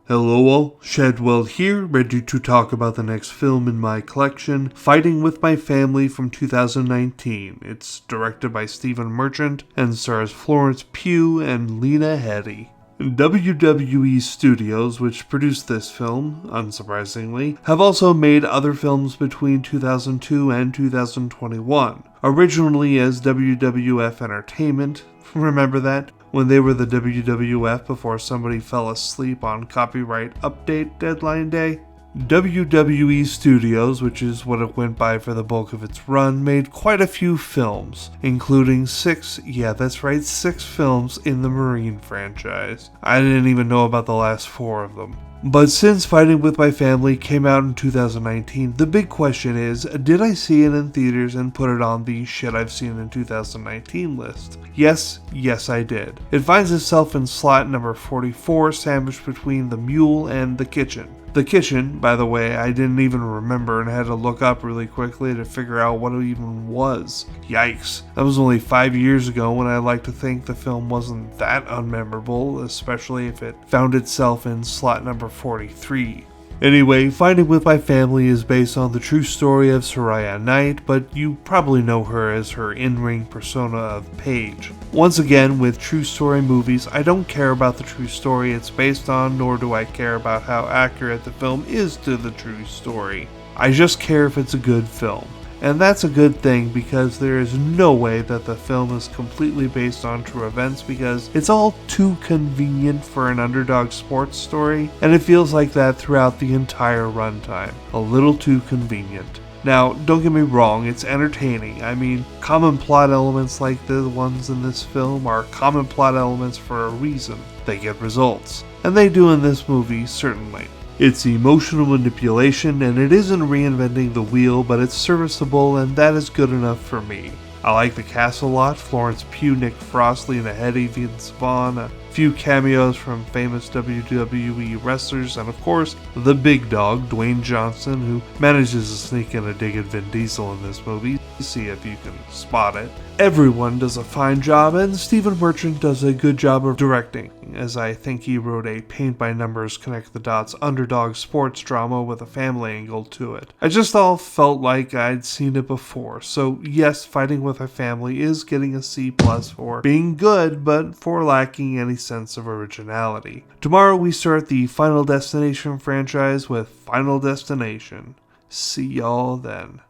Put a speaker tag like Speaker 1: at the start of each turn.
Speaker 1: Hello all, Shadwell here, ready to talk about the next film in my collection, Fighting with My Family from 2019. It's directed by Stephen Merchant and stars Florence Pugh and Lena Headey. WWE Studios, which produced this film, unsurprisingly, have also made other films between 2002 and 2021. Originally as WWF Entertainment, remember that? When they were the WWF before somebody fell asleep on copyright update deadline day. WWE Studios, which is what it went by for the bulk of its run, made quite a few films, including six films in the Marine franchise. I didn't even know about the last 4 of them. But since Fighting with My Family came out in 2019, the big question is, did I see it in theaters and put it on the shit I've seen in 2019 list? Yes, I did. It finds itself in slot number 44, sandwiched between The Mule and The Kitchen. The Kitchen, by the way, I didn't even remember and had to look up really quickly to figure out what it even was. Yikes. That was only 5 years ago, when I like to think the film wasn't that unmemorable, especially if it found itself in slot number 43. Anyway, Fighting with My Family is based on the true story of Soraya Knight, but you probably know her as her in-ring persona of Paige. Once again, with true story movies, I don't care about the true story it's based on, nor do I care about how accurate the film is to the true story. I just care if it's a good film. And that's a good thing, because there is no way that the film is completely based on true events, because it's all too convenient for an underdog sports story, and it feels like that throughout the entire runtime. A little too convenient. Now, don't get me wrong, it's entertaining. I mean, common plot elements like the ones in this film are common plot elements for a reason. They get results. And they do in this movie, certainly. It's emotional manipulation, and it isn't reinventing the wheel, but it's serviceable, and that is good enough for me. I like the cast a lot: Florence Pugh, Nick Frost, Lena Headey, Vince Vaughn, a few cameos from famous WWE wrestlers, and of course, the big dog, Dwayne Johnson, who manages to sneak in a dig at Vin Diesel in this movie. See if you can spot it. Everyone does a fine job, and Stephen Merchant does a good job of directing, as I think he wrote a paint-by-numbers, connect-the-dots underdog sports drama with a family angle to it. I just all felt like I'd seen it before, so yes, Fighting with a Family is getting a C+ for being good, but for lacking any sense of originality. Tomorrow we start the Final Destination franchise with Final Destination. See y'all then.